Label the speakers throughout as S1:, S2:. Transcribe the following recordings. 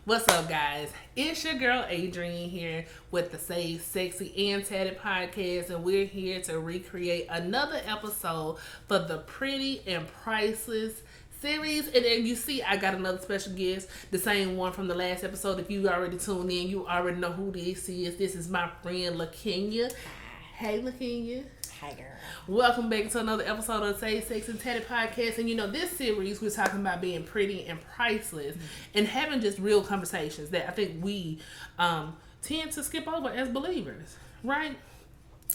S1: What's up, guys? It's your girl Adrienne here with the Say Sexy and Tatted podcast, and we're here to recreate another episode for the Pretty and Priceless series. And then you see, I got another special guest, the same one from the last episode. If you already tuned in, you already know who this is. This is my friend LaKenya. Hey, LaKenya.
S2: Hi, girl.
S1: Welcome back to another episode of Say Sex and Tatted podcast. And you know, this series we're talking about being pretty and priceless and having just real conversations that I think we tend to skip over as believers, right?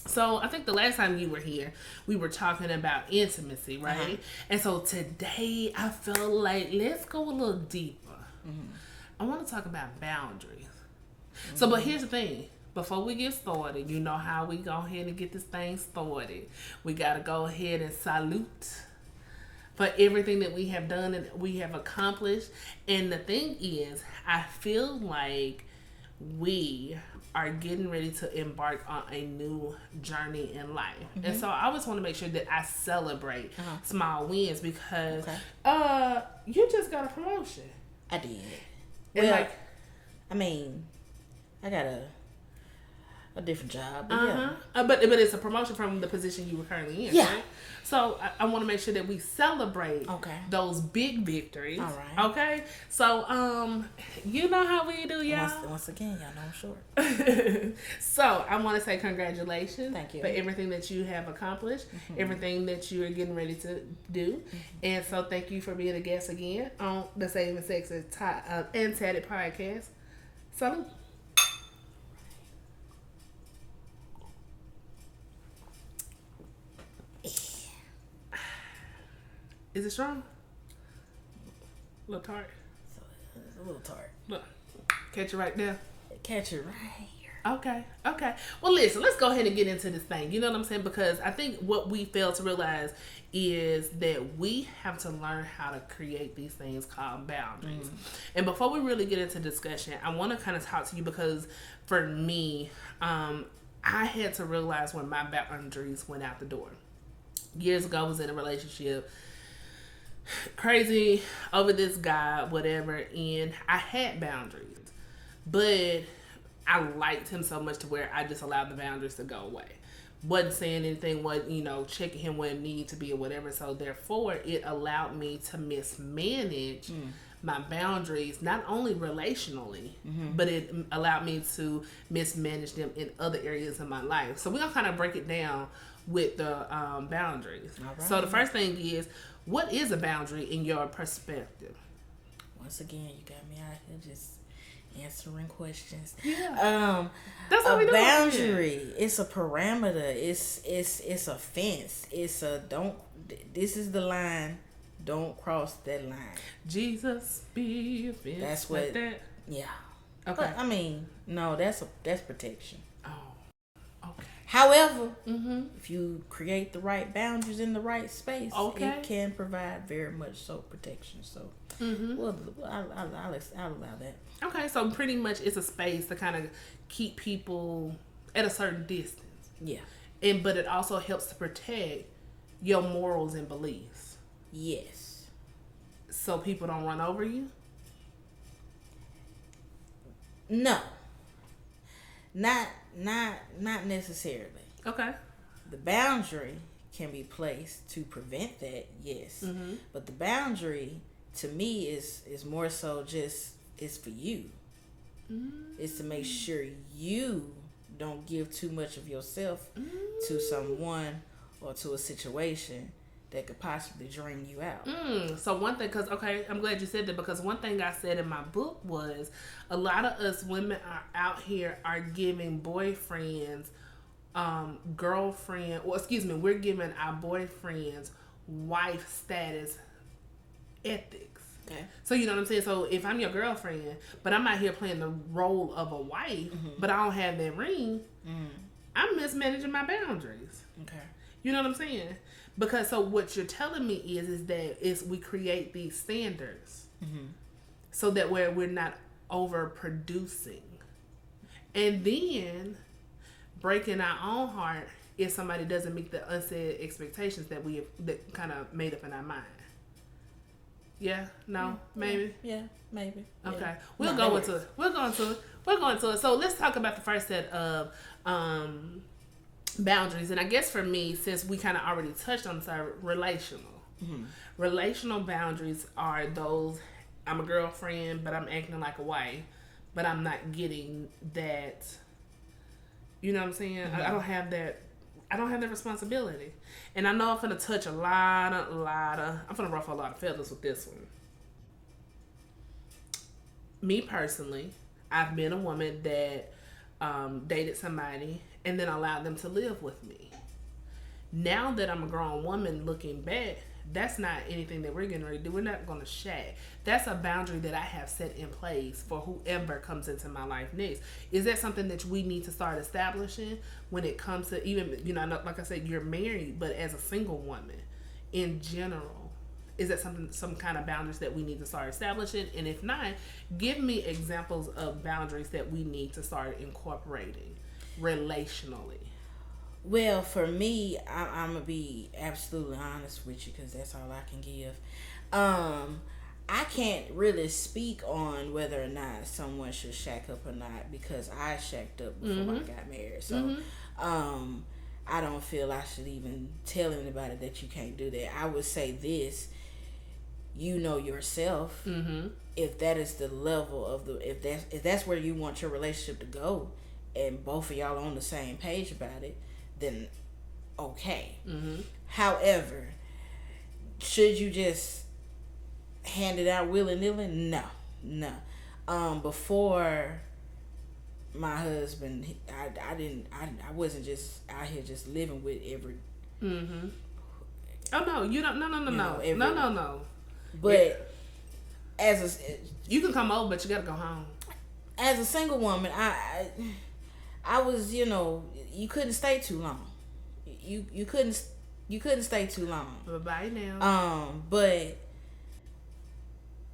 S1: So I think the last time you were here, we were talking about intimacy, right? And so today I feel like let's go a little deeper. I want to talk about boundaries. So, but here's the thing. Before we get started, you know how we go ahead and get this thing started. We got to go ahead and salute for everything that we have done and we have accomplished. And the thing is, I feel like we are getting ready to embark on a new journey in life. And so I always want to make sure that I celebrate small wins because you just got a promotion.
S2: I did.
S1: And
S2: Well,
S1: like,
S2: I mean, I got a different job. But
S1: but it's a promotion from the position you were currently in.
S2: Yeah.
S1: Right? So I want to make sure that we celebrate those big victories.
S2: All right.
S1: Okay. So you know how we do, y'all.
S2: Once again, y'all know I'm short.
S1: So I want to say congratulations.
S2: Thank you
S1: For everything that you have accomplished, everything that you are getting ready to do, and so thank you for being a guest again on the Saving Sex and Tatted podcast. Salute. Is it strong? A little tart.
S2: It's a little tart.
S1: Look, catch it right there.
S2: Catch it right here.
S1: Okay. Well, listen, let's go ahead and get into this thing. You know what I'm saying? Because I think what we fail to realize is that we have to learn how to create these things called boundaries. And before we really get into discussion, I want to kind of talk to you because for me, I had to realize when my boundaries went out the door. Years ago, I was in a relationship, crazy over this guy, whatever, and I had boundaries, but I liked him so much to where I just allowed the boundaries to go away. Wasn't saying anything, wasn't, checking him when it needed to be or whatever. So therefore, it allowed me to mismanage my boundaries, not only relationally, but it allowed me to mismanage them in other areas of my life. So we're gonna kind of break it down with the boundaries.
S2: All right.
S1: So the first thing is, what is a boundary in your perspective?
S2: Once again, you got me out here just answering questions.
S1: Yeah. That's what we do.
S2: Boundary. It's a parameter. It's a fence. It's a don't. This is the line. Don't cross that line.
S1: Jesus be a fence.
S2: That's what.
S1: Like that?
S2: Yeah.
S1: Okay.
S2: But, I mean, no, that's protection.
S1: Oh. Okay.
S2: However, if you create the right boundaries in the right space,
S1: it
S2: can provide very much so protection. So, well, I'll allow that.
S1: Okay, so pretty much it's a space to kind of keep people at a certain distance.
S2: Yeah.
S1: But it also helps to protect your morals and beliefs.
S2: Yes.
S1: So people don't run over you?
S2: No. Not necessarily.
S1: Okay.
S2: The boundary can be placed to prevent that, yes. But the boundary to me is more so just it's for you. It's to make sure you don't give too much of yourself to someone or to a situation that could possibly drain you out.
S1: So one thing, I'm glad you said that, because one thing I said in my book was a lot of us women are out here are giving boyfriends, we're giving our boyfriends wife status ethics.
S2: Okay.
S1: So you know what I'm saying? So if I'm your girlfriend, but I'm out here playing the role of a wife, but I don't have that ring, I'm mismanaging my boundaries.
S2: Okay.
S1: You know what I'm saying? Because so what you're telling me is that we create these standards so that we're not overproducing, and then breaking our own heart if somebody doesn't meet the unsaid expectations that kind of made up in our mind. Yeah, no, maybe.
S2: Yeah, maybe.
S1: Okay,
S2: Yeah.
S1: we'll go into it. We'll go into it. We'll go into it. So let's talk about the first set of boundaries. And I guess for me, since we kind of already touched on this, relational. Mm-hmm. Relational boundaries are those, I'm a girlfriend, but I'm acting like a wife, but I'm not getting that, you know what I'm saying? Mm-hmm. I don't have that responsibility. And I know I'm going to touch I'm going to ruffle a lot of feathers with this one. Me personally, I've been a woman that dated somebody and then allowed them to live with me. Now that I'm a grown woman looking back, that's not anything that we're getting ready to do. We're not going to shag. That's a boundary that I have set in place for whoever comes into my life next. Is that something that we need to start establishing when it comes to even, like I said, you're married, but as a single woman in general, is that some kind of boundaries that we need to start establishing? And if not, give me examples of boundaries that we need to start incorporating relationally.
S2: Well, for me, I'm going to be absolutely honest with you because that's all I can give. I can't really speak on whether or not someone should shack up or not because I shacked up before I got married. So I don't feel I should even tell anybody that you can't do that. I would say this, you know yourself. If that is the level of if that's where you want your relationship to go and both of y'all are on the same page about it, then okay. However, should you just hand it out willy-nilly? No. Before my husband, I wasn't just out here just living with every.
S1: Oh no, you don't. No.
S2: But
S1: you can come over, but you gotta go home.
S2: As a single woman, I was, you couldn't stay too long. You couldn't stay too long.
S1: Bye now.
S2: But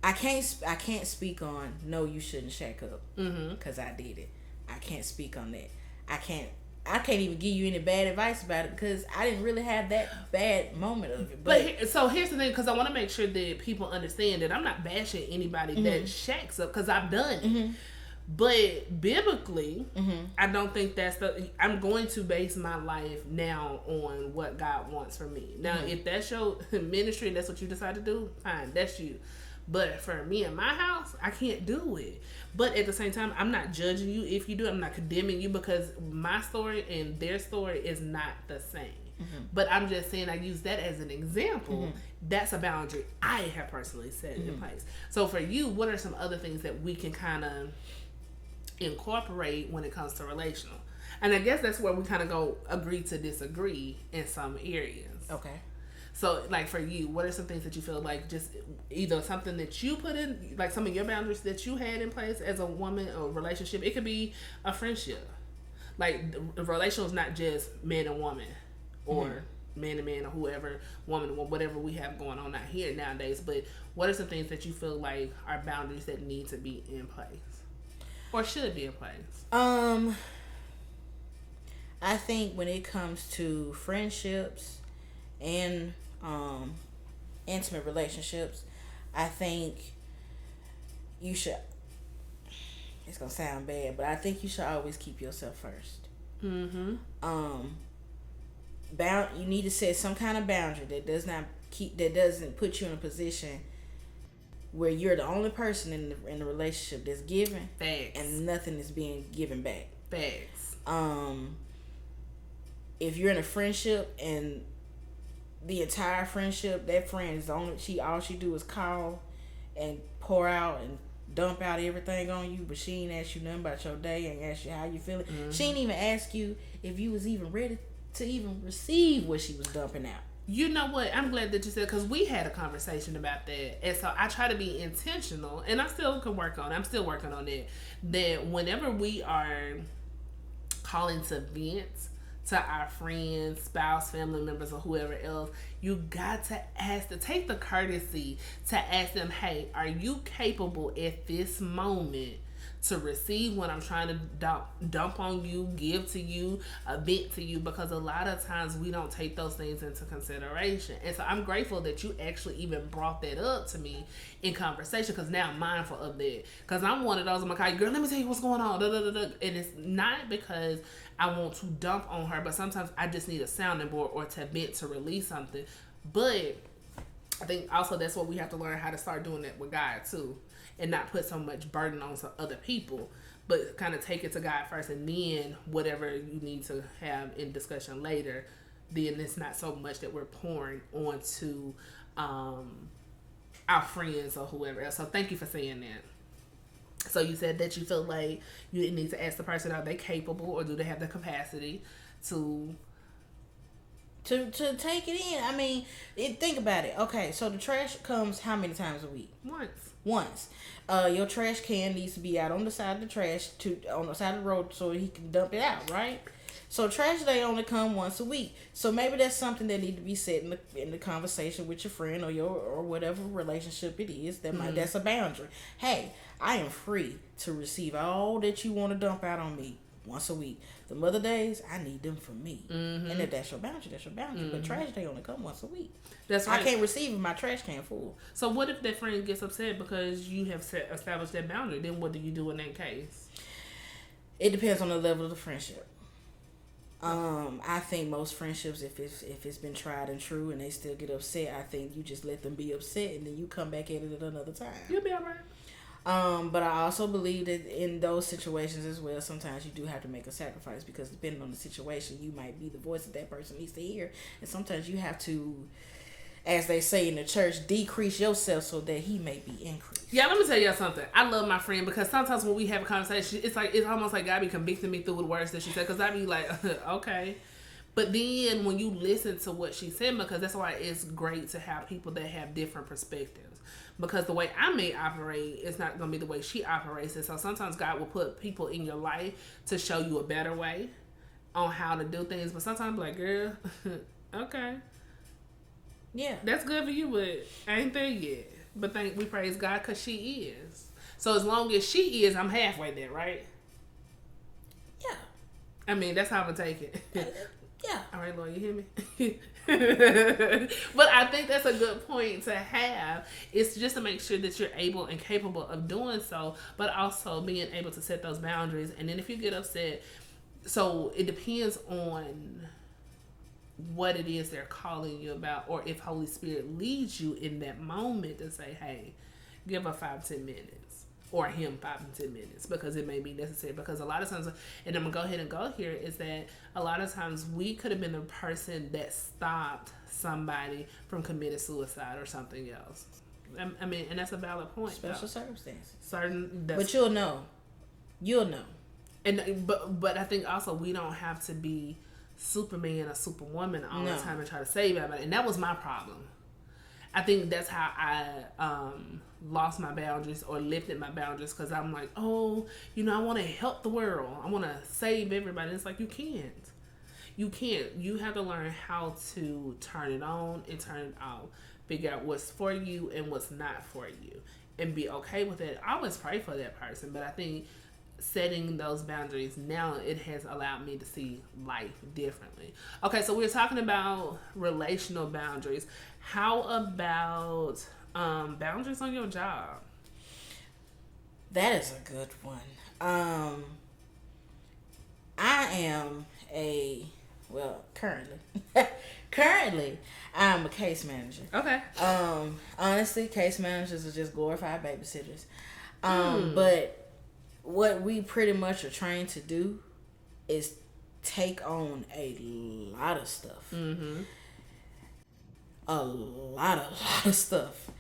S2: I can't speak on no, you shouldn't shack up because I did it. I can't speak on that. I can't even give you any bad advice about it because I didn't really have that bad moment of it. But
S1: so here's the thing, because I want to make sure that people understand that I'm not bashing anybody that shacks up because I've done it. But biblically, I don't think I'm going to base my life now on what God wants for me. Now, if that's your ministry and that's what you decide to do, fine, that's you. But for me in my house, I can't do it. But at the same time, I'm not judging you if you do it. I'm not condemning you because my story and their story is not the same. But I'm just saying I use that as an example. That's a boundary I have personally set in place. So for you, what are some other things that we can kind of incorporate when it comes to relational? And I guess that's where we kind of go agree to disagree in some areas.
S2: Okay.
S1: So, like for you, what are some things that you feel like just either something that you put in, like some of your boundaries that you had in place as a woman or relationship? It could be a friendship. Like, the relational is not just man and woman or man and man or whoever, woman and whatever we have going on out here nowadays. But what are some things that you feel like are boundaries that need to be in place or should be in place?
S2: I think when it comes to friendships and intimate relationships, I think you should, it's gonna sound bad, but I think you should always keep yourself first. You need to set some kind of boundary that doesn't put you in a position where you're the only person in the relationship that's giving.
S1: Facts.
S2: And nothing is being given back.
S1: Facts.
S2: If you're in a friendship and the entire friendship, that friend is all she do is call and pour out and dump out everything on you, but she ain't ask you nothing about your day, ain't ask you how you feeling. She ain't even ask you if you was even ready to even receive what she was dumping out.
S1: You know what? I'm glad that you said, because we had a conversation about that. And so I try to be intentional, and I still can work on it. I'm still working on it. That whenever we are calling to vent to our friends, spouse, family members, or whoever else, you got to take the courtesy to ask them, hey, are you capable at this moment to receive when I'm trying to dump on you, give to you, vent to you, because a lot of times we don't take those things into consideration. And so I'm grateful that you actually even brought that up to me in conversation, because now I'm mindful of that. Because I'm one of those, I'm like, girl, let me tell you what's going on. And it's not because I want to dump on her, but sometimes I just need a sounding board or to vent, to release something. But I think also that's what we have to learn, how to start doing that with God too. And not put so much burden on some other people, but kind of take it to God first, and then whatever you need to have in discussion later, then it's not so much that we're pouring onto our friends or whoever else. So thank you for saying that. So you said that you feel like you need to ask the person, are they capable, or do they have the capacity to
S2: take it in? I mean, think about it. Okay, so the trash comes how many times a week? Once. Your trash can needs to be out on the side of on the side of the road so he can dump it out, right? So trash day only come once a week. So maybe that's something that need to be said in the conversation with your friend or whatever relationship it is. That's a boundary. Hey, I am free to receive all that you want to dump out on me once a week. The other days, I need them for me. And if that's your boundary, that's your boundary. But trash day only come once a week.
S1: That's right.
S2: I can't receive if my trash can full.
S1: So what if that friend gets upset because you have established that boundary? Then what do you do in that case?
S2: It depends on the level of the friendship. I think most friendships, if it's been tried and true and they still get upset, I think you just let them be upset and then you come back at it at another time.
S1: You'll be all right.
S2: But I also believe that in those situations as well, sometimes you do have to make a sacrifice, because depending on the situation, you might be the voice that person needs to hear. And sometimes you have to, as they say in the church, decrease yourself so that he may be increased.
S1: Yeah, let me tell y'all something. I love my friend, because sometimes when we have a conversation, it's almost like God be convicting me through the words that she said, because I be like, okay. But then when you listen to what she said, because that's why it's great to have people that have different perspectives. Because the way I may operate is not going to be the way she operates. And so sometimes God will put people in your life to show you a better way on how to do things. But sometimes, like, girl, okay.
S2: Yeah.
S1: That's good for you, but I ain't there yet. But we praise God because she is. So as long as she is, I'm halfway there, right?
S2: Yeah.
S1: I mean, that's how I'm going to take it.
S2: Yeah.
S1: All right, Lord, you hear me? But I think that's a good point to have. It's just to make sure that you're able and capable of doing so, but also being able to set those boundaries. And then if you get upset, so it depends on what it is they're calling you about, or if Holy Spirit leads you in that moment to say, hey, give her 5-10 minutes. Or him 5-10 minutes, because it may be necessary. Because a lot of times, and I'm gonna go ahead and go here, is that a lot of times we could have been the person that stopped somebody from committing suicide or something else. I mean, and that's a valid point.
S2: Special circumstances.
S1: But
S2: you'll know.
S1: And but I think also we don't have to be Superman or Superwoman all the time and try to save everybody. And that was my problem. I think that's how I lost my boundaries or lifted my boundaries, because I'm like, oh, I want to help the world. I want to save everybody. And it's like, you can't. You can't. You have to learn how to turn it on and turn it off. Figure out what's for you and what's not for you. And be okay with it. I always pray for that person. But I think setting those boundaries now, it has allowed me to see life differently. Okay, so we're talking about relational boundaries. How about boundaries on your job?
S2: That is a good one. I am currently I'm a case manager.
S1: Okay.
S2: Honestly, case managers are just glorified babysitters. But what we pretty much are trained to do is take on a lot of stuff.
S1: Mm-hmm.
S2: A lot of stuff.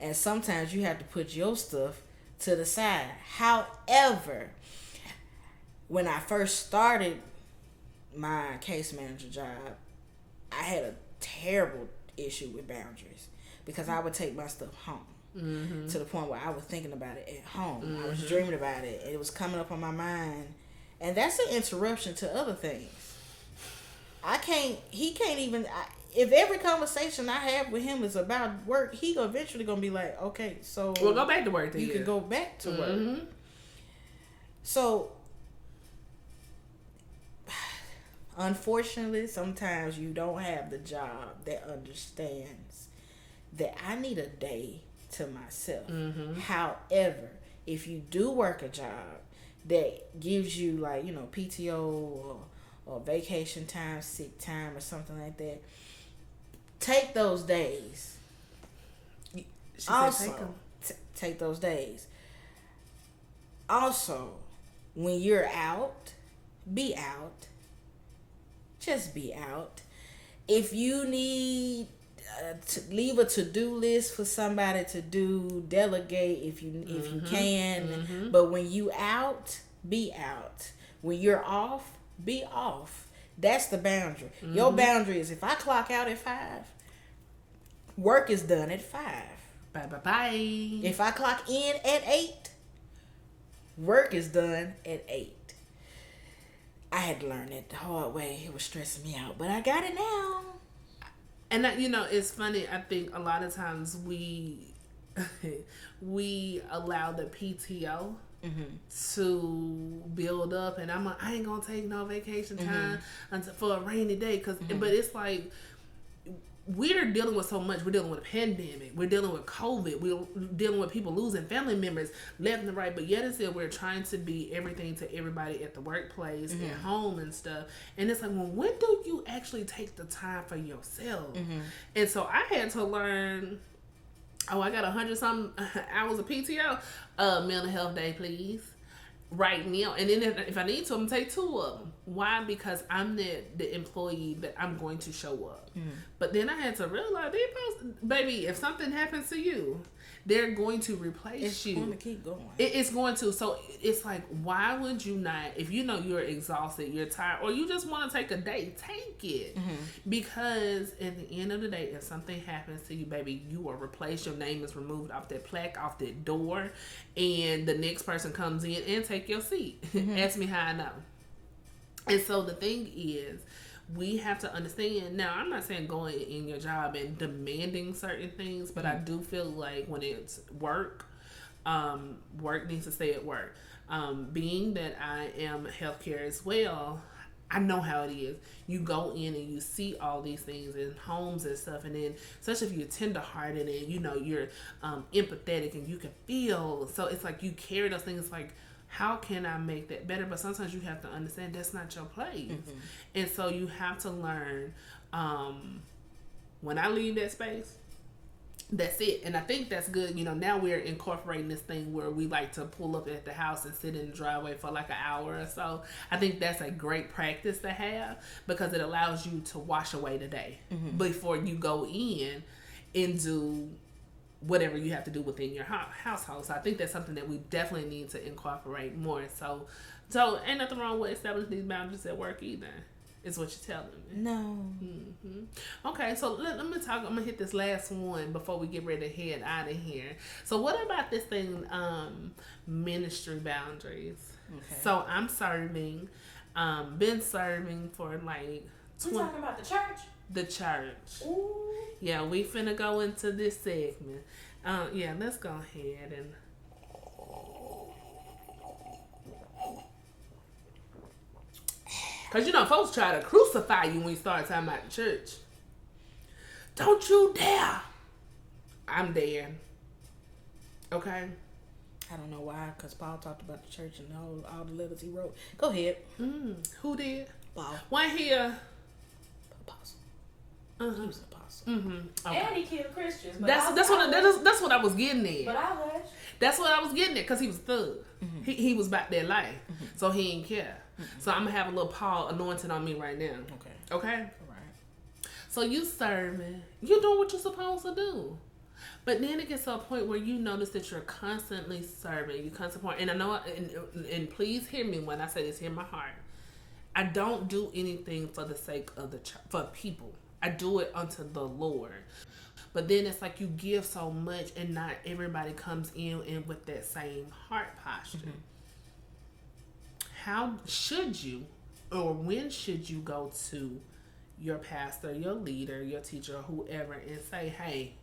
S2: And sometimes you have to put your stuff to the side. However, when I first started my case manager job, I had a terrible issue with boundaries, because I would take my stuff home. Mm-hmm. To the point where I was thinking about it at home. Mm-hmm. I was dreaming about it. It was coming up on my mind. And that's an interruption to other things. If every conversation I have with him is about work, he eventually going to be like, okay, so...
S1: We'll go back to work then.
S2: You can go back to work. So, unfortunately, sometimes you don't have the job that understands that I need a day to myself.
S1: Mm-hmm.
S2: However, if you do work a job that gives you, like, you know, PTO or vacation time, sick time, or something like that, take those days.
S1: She
S2: Also,
S1: said, take 'em.
S2: take those days. Also, when you're out, be out. Just be out. If you need to leave a to-do list for somebody to do, delegate if you can.
S1: Mm-hmm.
S2: But when you out, be out. When you're off, be off. That's the boundary.
S1: Mm-hmm.
S2: Your boundary is, if I clock out at 5, work is done at 5.
S1: Bye.
S2: If I clock in at 8, work is done at 8. I had to learn it the hard way. It was stressing me out, but I got it now.
S1: And that, you know, it's funny. I think a lot of times we allow the PTO to build up, and I ain't gonna take no vacation time until for a rainy day, but it's like, we're dealing with so much. We're dealing with a pandemic. We're dealing with COVID. We're dealing with people losing family members left and right. But yet and still, we're trying to be everything to everybody at the workplace, at home and stuff. And it's like, well, when do you actually take the time for yourself? And so I had to learn, I got 100-something hours of PTO. Mental health day, please. Right now. And then if I need to, I'm going to take 2 of them. Why? Because I'm the employee that I'm going to show up. But then I had to realize, baby, if something happens to you, they're going to replace you.
S2: It's going to keep going.
S1: It's going to. So it's like, why would you not, if you know you're exhausted, you're tired, or you just want to take a day, take it. Because at the end of the day, if something happens to you, baby, you are replaced. Your name is removed off that plaque, off that door, and the next person comes in and take your seat. Ask me how I know. And so the thing is, we have to understand. Now, I'm not saying going in your job and demanding certain things, but I do feel like when it's work, work needs to stay at work. Being that I am healthcare as well, I know how it is. You go in and you see all these things in homes and stuff, and then, especially if you're tenderhearted and you know you're empathetic and you can feel, so it's like you carry those things like, how can I make that better? But sometimes you have to understand that's not your place. And so you have to learn, when I leave that space, that's it. And I think that's good. You know, now we're incorporating this thing where we like to pull up at the house and sit in the driveway for like an hour or so. I think that's a great practice to have, because it allows you to wash away the day before you go in and do whatever you have to do within your household. So I think that's something that we definitely need to incorporate more. So ain't nothing wrong with establishing these boundaries at work either, is what you're telling me.
S2: No.
S1: Okay, so let me talk. I'm gonna hit this last one before we get ready to head out of here. So what about this thing, ministry boundaries? Okay. So I'm serving, been serving for like.
S2: We talking about the church?
S1: The church.
S2: Ooh.
S1: Yeah, we finna go into this segment. Yeah, let's go ahead and. Because, you know, folks try to crucify you when you start talking about the church. Don't you dare. I'm there. Okay?
S2: I don't know why, because Paul talked about the church and all the letters he wrote. Go ahead.
S1: Who did?
S2: Paul.
S1: One here.
S2: Apostle.
S1: He
S2: was an apostle.
S1: Okay.
S3: And he killed Christians. But
S1: That's what I was getting at.
S3: But I hush.
S1: That's what I was getting at, because he was a thug. He was about their life. So he didn't care. So I'm going to have a little Paul anointed on me right now. Okay?
S2: All right.
S1: So you serving. You doing what you're supposed to do. But then it gets to a point where you notice that you're constantly serving. You constantly, and I know, and please hear me when I say this, hear my heart. I don't do anything for the sake of the church, for people. I do it unto the Lord. But then it's like you give so much and not everybody comes in with that same heart posture. How should you, or when should you go to your pastor, your leader, your teacher, or whoever and say, hey,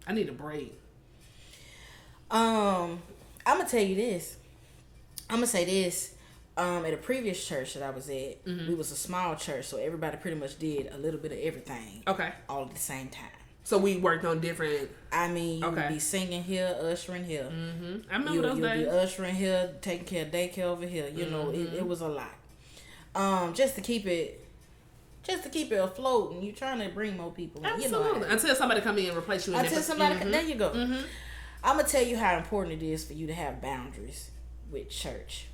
S1: I need a break?
S2: I'm going to tell you this. I'm gonna say this. At a previous church that I was at, we was a small church, so everybody pretty much did a little bit of everything.
S1: Okay.
S2: All at the same time.
S1: So we worked on different.
S2: I mean, you would be singing here, ushering here.
S1: I remember those days.
S2: You'd be ushering here, taking care of daycare over here. You know, it was a lot. Just to keep it afloat, and you trying to bring more people in.
S1: Absolutely.
S2: You know,
S1: until somebody come in and replace you.
S2: Until somebody, there you go. I'm gonna tell you how important it is for you to have boundaries with church.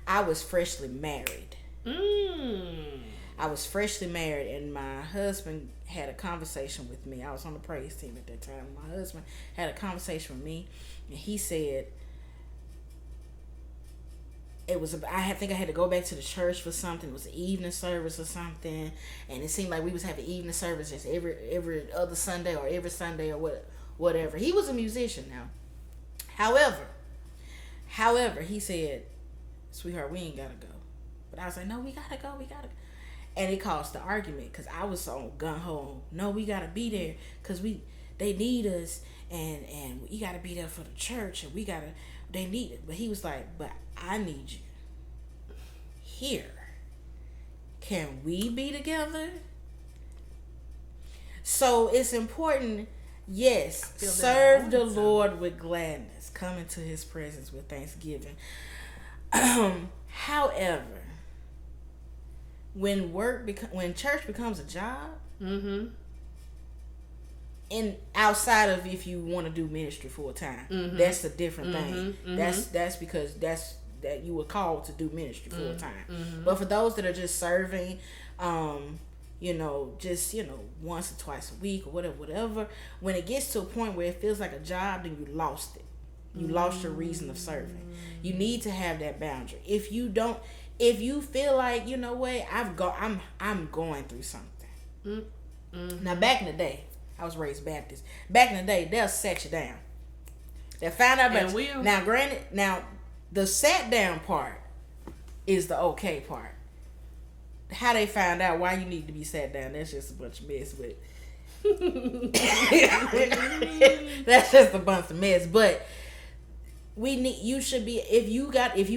S2: I was freshly married. I was freshly married, and my husband had a conversation with me. I was on the praise team at that time. My husband had a conversation with me, and he said I think I had to go back to the church for something. It was an evening service or something, and it seemed like we was having evening services every other Sunday or every Sunday or whatever. He was a musician now. However, he said, "Sweetheart, we ain't gotta go." But I was like, "No, we gotta go. And it caused the argument because I was on gun ho. No, we gotta be there because they need us, and we gotta be there for the church, and they need it. But he was like, "But I need you here. Can we be together?" So it's important. Yes, serve the Lord with gladness. Come into His presence with thanksgiving. However, when church becomes a job, and outside of if you want to do ministry full time, that's a different thing. That's because that you were called to do ministry full time. But for those that are just serving, once or twice a week or whatever, when it gets to a point where it feels like a job, then you lost it. You lost your reason of serving. You need to have that boundary. If you feel like, you know what, I'm going through something. Now, back in the day, I was raised Baptist. Back in the day, they'll set you down. They'll find out about you. Now, granted, the sat down part is the okay part. How they find out why you need to be sat down, that's just a bunch of mess. But that's just a bunch of mess. But you should be, if you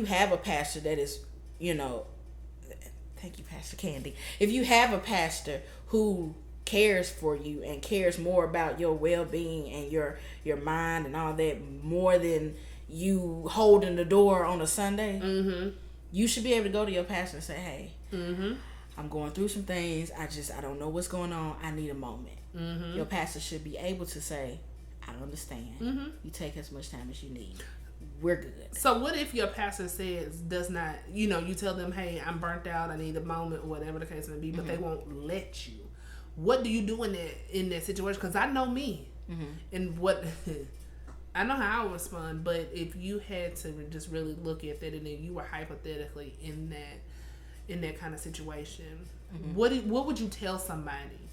S2: have a pastor that is, thank you, Pastor Candy. If you have a pastor who cares for you and cares more about your well-being and your mind and all that more than you holding the door on a Sunday, you should be able to go to your pastor and say, "Hey, I'm going through some things. I don't know what's going on. I need a moment." Your pastor should be able to say, "I understand. You take as much time as you need. We're good."
S1: So what if your pastor does not, you tell them, "Hey, I'm burnt out. I need a moment," whatever the case may be, but they won't let you. What do you do in that situation? Because I know me, and what I know how I would respond. But if you had to just really look at that, and then you were hypothetically in that kind of situation, what would you tell somebody?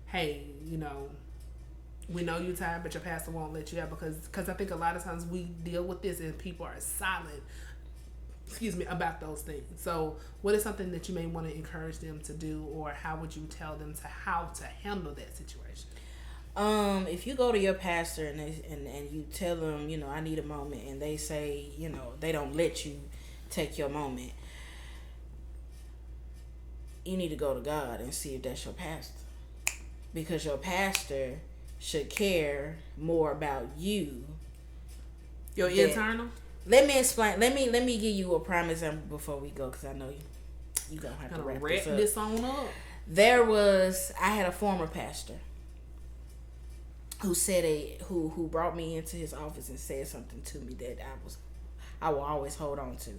S1: Hey, we know you're tired, but your pastor won't let you out, because I think a lot of times we deal with this and people are silent, about those things. So what is something that you may want to encourage them to do, or how would you tell them how to handle that situation?
S2: If you go to your pastor and you tell them, I need a moment, and they say, they don't let you take your moment, you need to go to God and see if that's your pastor, because your pastor should care more about you.
S1: Your internal?
S2: Let me explain. Let me give you a prime example before we go, because I know you gonna have to wrap
S1: this on up.
S2: I had a former pastor who brought me into his office and said something to me that I will always hold on to.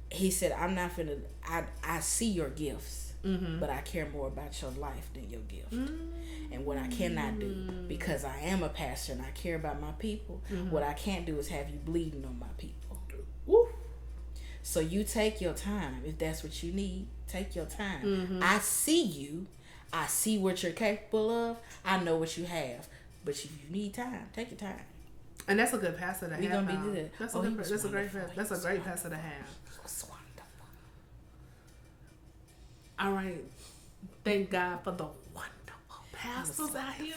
S2: He said, "I'm not finna. I see your gifts, but I care more about your life than your gift. And what I cannot do, because I am a pastor and I care about my people, what I can't do is have you bleeding on my people. Woo. So you take your time. If that's what you need, take your time. I see you. I see what you're capable of. I know what you have. But if you need time, take your time."
S1: And that's a good pastor to have.
S2: We're gonna be good.
S1: That's a great pastor to have.
S2: It's wonderful.
S1: All right. Thank God for the wonderful pastors out here.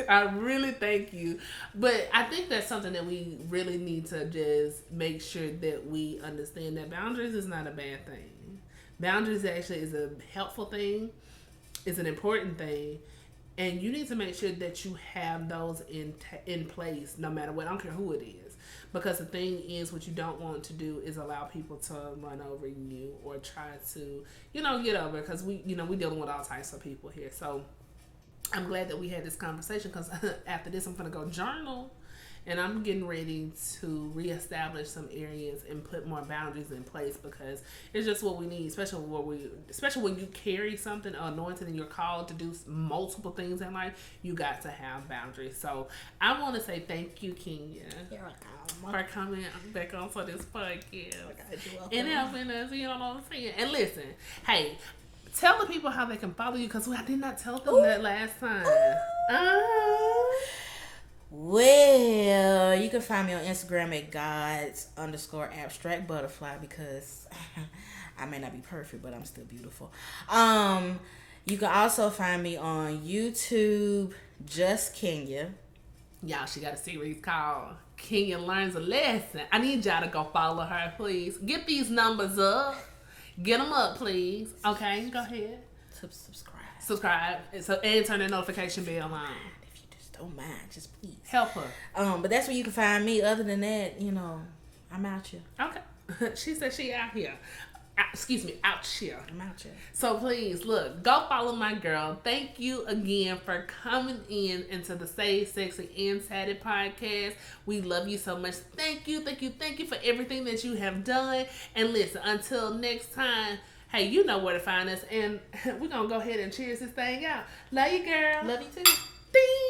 S1: I really thank you. But I think that's something that we really need to just make sure that we understand that boundaries is not a bad thing. Boundaries actually is a helpful thing. It's an important thing. And you need to make sure that you have those in place no matter what. I don't care who it is. Because the thing is, what you don't want to do is allow people to run over you or try to, get over. Because we dealing with all types of people here. So I'm glad that we had this conversation, because after this I'm going to go journal. And I'm getting ready to reestablish some areas and put more boundaries in place, because it's just what we need, especially when you carry something anointed and you're called to do multiple things in life. You got to have boundaries. So I want to say thank you, Kenya, for coming back on for this podcast and helping us. You know what I'm saying? And listen, hey, tell the people how they can follow you, because I did not tell them that last time.
S2: Well, you can find me on Instagram at gods_abstract butterfly, because I may not be perfect, but I'm still beautiful. You can also find me on YouTube, Just Kenya.
S1: Y'all, she got a series called Kenya Learns a Lesson. I need y'all to go follow her, please. Get these numbers up. Get them up, please. Okay, go ahead. Subscribe. And turn the notification bell on.
S2: Don't mind, just please
S1: help her.
S2: But that's where you can find me. Other than that, I'm out here.
S1: Okay. She said she out here. Excuse me, out here.
S2: I'm out here.
S1: So please, look, go follow my girl. Thank you again for coming into the Stay Sexy and Tatted podcast. We love you so much. Thank you for everything that you have done. And listen, until next time, hey, you know where to find us. And we're going to go ahead and cheers this thing out. Love you, girl.
S2: Love you too.
S1: Ding!